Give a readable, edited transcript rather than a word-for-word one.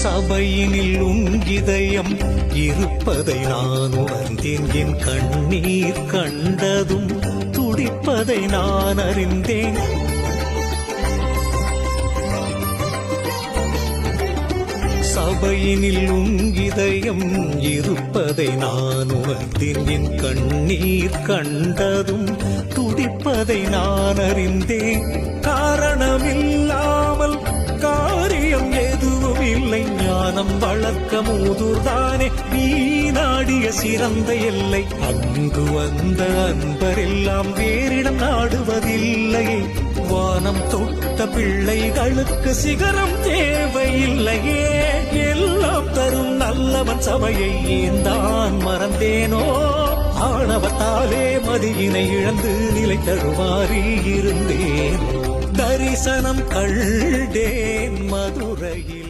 சபையினில் உங்கிதயம் இருப்பதை நான் உணர்ந்தேன். என் கண்ணீர் கண்டதும் துடிப்பதை நான் அறிந்தேன். சபையினில் உங்கிதயம் இருப்பதை நான் உணர்ந்தேன். என் கண்ணீர் கண்டதும் துடிப்பதை நான் அறிந்தேன். காரணமில்லாமல் காரியம் எதுவும் இல்லை. ஞானம் வளர்க்க மூதூர்தானே நீ நாடிய சிறந்த எல்லை. அங்கு வந்த அன்பரெல்லாம் வேறிடம் நாடுவதில்லையே. வானம் தொட்ட பிள்ளைகளுக்கு சிகரம் தேவையில்லையே. எல்லாம் தரும் நல்லவன் சபையை ஏந்தான் மறந்தேனோ. ஆணவத்தாலே மதியினை இழந்து நிலை தருமாறி இருந்தேன். தரிசனம் கண்டேன் மதுரையில்.